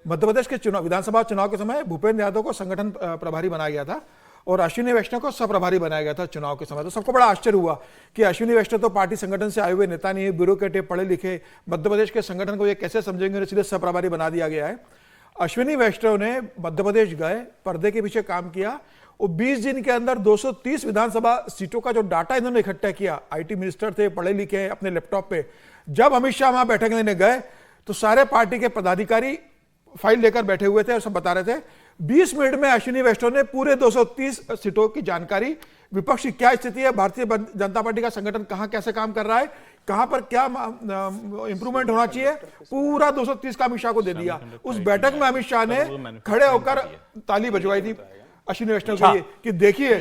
मध्य प्रदेश के चुनाव, विधानसभा चुनाव के समय भूपेंद्र यादव को संगठन प्रभारी बनाया गया था और अश्विनी वैष्णव को सह-प्रभारी बनाया गया था चुनाव के समय। तो सबको बड़ा आश्चर्य हुआ कि अश्विनी वैष्णव तो पार्टी संगठन से आए हुए नेता नहीं है, ब्यूरोक्रेट, पढ़े लिखे, मध्य प्रदेश के संगठन को ये कैसे समझेंगे, सीधे सह-प्रभारी बना दिया गया है। अश्विनी वैष्णव ने मध्य प्रदेश गए, पर्दे के पीछे काम किया और 20 दिन के अंदर 230 विधानसभा सीटों का जो डाटा इन्होंने इकट्ठा किया, आईटी मिनिस्टर थे, पढ़े लिखे, अपने लैपटॉप पे, जब अमित शाह वहां बैठक लेने गए तो सारे पार्टी के पदाधिकारी फाइल लेकर बैठे हुए थे और सब बता रहे थे। 20 मिनट में अश्विनी वैष्णव ने पूरे 230 सीटों की जानकारी, विपक्ष की क्या स्थिति है, भारतीय जनता पार्टी का संगठन कहां कैसे काम कर रहा है, कहां पर क्या इंप्रूवमेंट होना चाहिए, पूरा 230 का अमित शाह को दे दिया। उस बैठक में अमित शाह ने खड़े होकर ताली बजवाई थी अश्विनी वैष्णव के लिए कि देखिए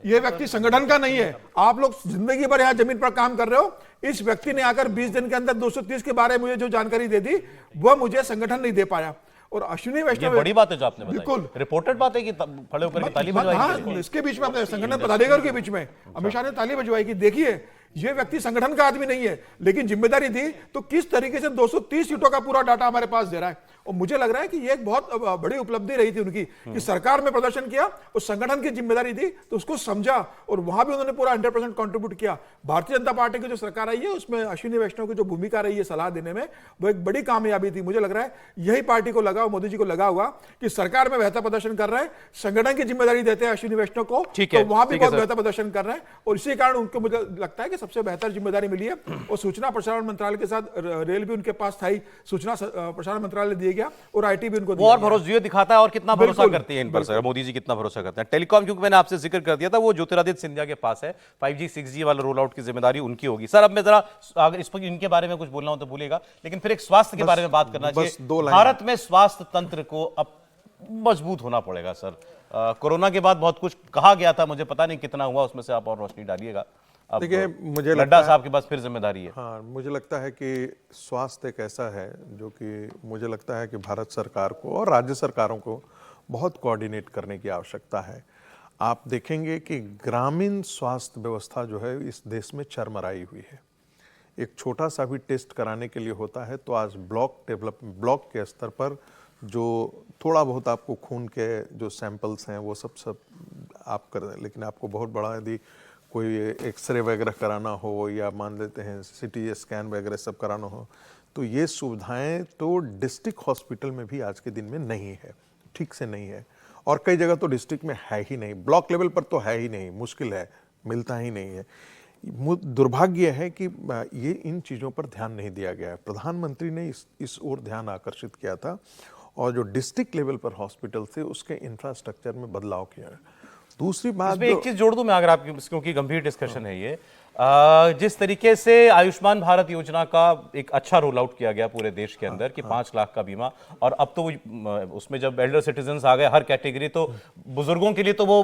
ये व्यक्ति संगठन का नहीं है, आप लोग जिंदगी भर यहां जमीन पर काम कर रहे हो, इस व्यक्ति ने आकर 20 दिन के अंदर 230 के बारे में मुझे जो जानकारी दे दी वह मुझे संगठन नहीं दे पाया। और अश्विनी वैष्णव, बड़ी बात है जो आपने बताई, बिल्कुल रिपोर्टेड बात है कि खड़े होकर ताली बजवाई। हाँ, इसके बीच में अपने संगठन पदाधिकारियों के बीच में अमित शाह ने ताली बजवाई कि देखिए ये व्यक्ति संगठन का आदमी नहीं है, लेकिन जिम्मेदारी दी तो किस तरीके से 230 सीटों का पूरा डाटा हमारे पास दे रहा है। और मुझे लग रहा है कि ये एक बहुत बड़ी उपलब्धि रही थी उनकी कि सरकार में प्रदर्शन किया, उस संगठन की जिम्मेदारी दी तो उसको समझा और वहां भी उन्होंने पूरा 100% कंट्रीब्यूट किया। भारतीय जनता पार्टी की जो सरकार आई है उसमें अश्विनी वैष्णव की जो भूमिका रही है सलाह देने में, वो एक बड़ी कामयाबी थी। मुझे लग रहा है यही पार्टी को लगा, मोदी जी को लगा हुआ कि सरकार में बेहतर प्रदर्शन कर रहे हैं, संगठन की जिम्मेदारी देते हैं अश्विनी वैष्णव को, तो वहां भी बहुत बेहतर प्रदर्शन कर रहे हैं और इसी कारण उनको मुझे लगता है कि सबसे बेहतर जिम्मेदारी मिली है। और सूचना प्रसारण मंत्रालय के साथ रेल भी उनके पास था ही, सूचना प्रसारण मंत्रालय दिया गया और आईटी भी उनको वो और भरोसा दिखाता है और कितना भरोसा करती है इन पर सर, मोदी जी कितना भरोसा करते हैं। टेलीकॉम क्योंकि मैंने आपसे जिक्र कर दिया था, वो ज्योतिरादित्य सिंधिया के पास है, 5G 6G वाला रोल आउट की जिम्मेदारी उनकी होगी। सर अब मैं जरा अगर इस पर इनके बारे में कुछ बोलना हो तो बोलेगा, लेकिन फिर एक स्वास्थ्य के बारे में बात करना चाहिए। भारत में स्वास्थ्य तंत्र को अब मजबूत होना पड़ेगा सर। कोरोना के बाद बहुत कुछ कहा गया था, मुझे पता नहीं कितना हुआ, उसमें से आप और रोशनी डालिएगा। देखिए मुझे लड्डा साहब के पास फिर जिम्मेदारी है। हाँ, मुझे लगता है कि स्वास्थ्य एक ऐसा है जो कि मुझे लगता है कि भारत सरकार को और राज्य सरकारों को बहुत कोऑर्डिनेट करने की आवश्यकता है। आप देखेंगे कि ग्रामीण स्वास्थ्य व्यवस्था जो है इस देश में चरमराई हुई है। एक छोटा सा भी टेस्ट कराने के लिए होता है तो आज ब्लॉक के स्तर पर जो थोड़ा बहुत आपको खून के जो सैंपल्स हैं वो सब आप कर दें, लेकिन आपको बहुत बड़ा यदि कोई एक्सरे वगैरह कराना हो या मान लेते हैं सिटी स्कैन वगैरह सब कराना हो, तो ये सुविधाएं तो डिस्ट्रिक्ट हॉस्पिटल में भी आज के दिन में नहीं है, ठीक से नहीं है, और कई जगह तो डिस्ट्रिक्ट में है ही नहीं, ब्लॉक लेवल पर तो है ही नहीं, मुश्किल है, मिलता ही नहीं है। दुर्भाग्य है कि ये इन चीज़ों पर ध्यान नहीं दिया गया है। प्रधानमंत्री ने इस ओर ध्यान आकर्षित किया था और जो डिस्ट्रिक्ट लेवल पर हॉस्पिटल थे उसके इंफ्रास्ट्रक्चर में बदलाव किया है। दूसरी बात, एक चीज जोड़ दूं मैं अगर आपकी, क्योंकि गंभीर डिस्कशन है ये, जिस तरीके से आयुष्मान भारत योजना का एक अच्छा रोल आउट किया गया पूरे देश के अंदर कि 5 लाख का बीमा, और अब तो उसमें जब एल्डर सिटीजन्स आ गए हर कैटेगरी, तो बुजुर्गों के लिए तो वो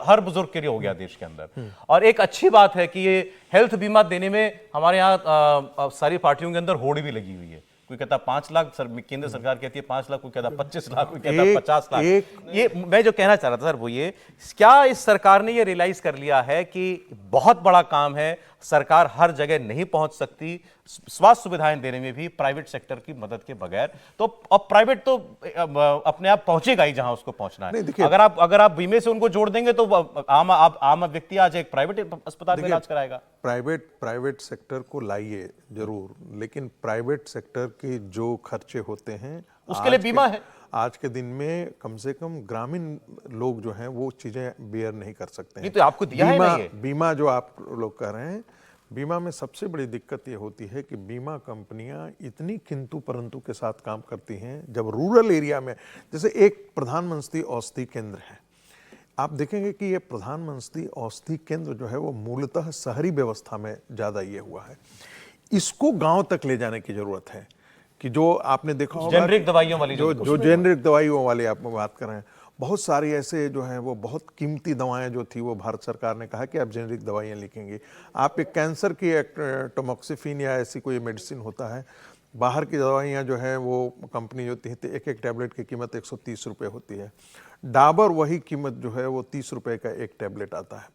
हर बुजुर्ग के लिए हो गया देश के अंदर। और एक अच्छी बात है कि ये हेल्थ बीमा देने में हमारे यहाँ सारी पार्टियों के अंदर होड़ भी लगी हुई है। कोई कहता 5 लाख, केंद्र सरकार कहती है 5 लाख, कोई कहता 25 लाख, कोई कहता 50 लाख। ये मैं जो कहना चाह रहा था सर वो ये, क्या इस सरकार ने ये रियलाइज कर लिया है कि बहुत बड़ा काम है, सरकार हर जगह नहीं पहुंच सकती स्वास्थ्य सुविधाएं देने में भी प्राइवेट सेक्टर की मदद के बगैर, तो अब प्राइवेट तो अपने आप पहुंचेगा ही जहां उसको पहुंचना है। अगर आप बीमे से उनको जोड़ देंगे तो आम व्यक्ति आज एक प्राइवेट अस्पताल में इलाज कराएगा। प्राइवेट सेक्टर को लाइए जरूर, लेकिन प्राइवेट सेक्टर के जो खर्चे होते हैं उसके लिए बीमा है। आज के दिन में कम से कम ग्रामीण लोग जो हैं वो चीजें बेयर नहीं कर सकते हैं। ये तो आपको दिया है ना ये बीमा जो आप लोग कर रहे हैं, बीमा में सबसे बड़ी दिक्कत ये होती है कि बीमा कंपनियां इतनी किंतु परंतु के साथ काम करती हैं। जब रूरल एरिया में, जैसे एक प्रधानमंत्री औषधि केंद्र है, आप देखेंगे कि ये प्रधानमंत्री औषधि केंद्र जो है वो मूलतः शहरी व्यवस्था में ज़्यादा ये हुआ है। इसको गांव तक ले जाने की जरूरत है कि जो आपने देखा होगा जेनरिक दवाइयों वाली, जो जेनरिक दवाइयों वाली आप बात कर रहे हैं, बहुत सारी ऐसे जो हैं वो बहुत कीमती दवाएं जो थी वो भारत सरकार ने कहा कि आप जेनरिक दवाइयाँ लिखेंगे। आप एक कैंसर की एक टोमोक्सिफिन या ऐसी कोई मेडिसिन होता है, बाहर की दवाइयाँ जो है वो कंपनी जो होती है, एक टैबलेट की कीमत 130 रुपये होती है। डाबर वही कीमत जो है वो 30 रुपये का एक टैबलेट आता है।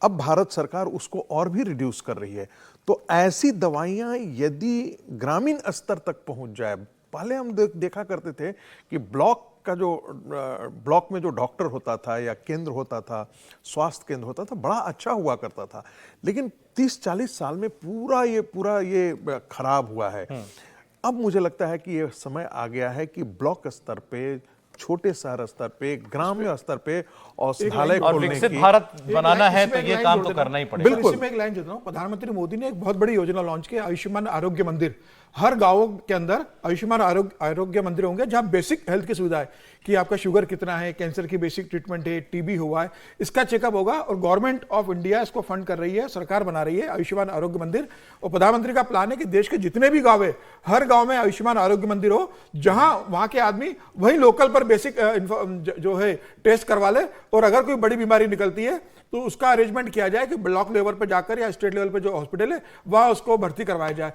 अब भारत सरकार उसको और भी रिड्यूस कर रही है। तो ऐसी दवाइयाँ यदि ग्रामीण स्तर तक पहुँच जाए, पहले हम देखा करते थे कि ब्लॉक में जो डॉक्टर होता था या केंद्र होता था, स्वास्थ्य केंद्र होता था, बड़ा अच्छा हुआ करता था। लेकिन 30-40 साल में पूरा ये खराब हुआ है। अब मुझे लगता है कि ये समय आ गया है कि ब्लॉक स्तर पे, छोटे शहर स्तर पे, ग्रामीण स्तर पे औषधालय और खोलने विकसित की भारत एक बनाना लाइन- है इसमें तो एक ये लाइन काम जोड़ तो देता करना ही हूं। पड़ेगा। बिल्कुल, इसमें एक लाइन जोड़ रहा हूं। प्रधानमंत्री मोदी ने एक बहुत बड़ी योजना लॉन्च की, आयुष्मान आरोग्य मंदिर। हर गांवों के अंदर आयुष्मान आरोग्य मंदिर होंगे, जहां बेसिक हेल्थ की सुविधा है कि आपका शुगर कितना है, कैंसर की बेसिक ट्रीटमेंट है, टीबी हुआ है, इसका चेकअप होगा। और गवर्नमेंट ऑफ इंडिया इसको फंड कर रही है, सरकार बना रही है आयुष्मान आरोग्य मंदिर। और प्रधानमंत्री का प्लान है कि देश के जितने भी गांव है, हर गांव में आयुष्मान आरोग्य मंदिर हो, जहां वहां के आदमी वही लोकल पर बेसिक जो है टेस्ट करवा ले, और अगर कोई बड़ी बीमारी निकलती है तो उसका अरेंजमेंट किया जाए कि ब्लॉक लेवल पर जाकर या स्टेट लेवल पर जो हॉस्पिटल है वहां उसको भर्ती करवाया जाए।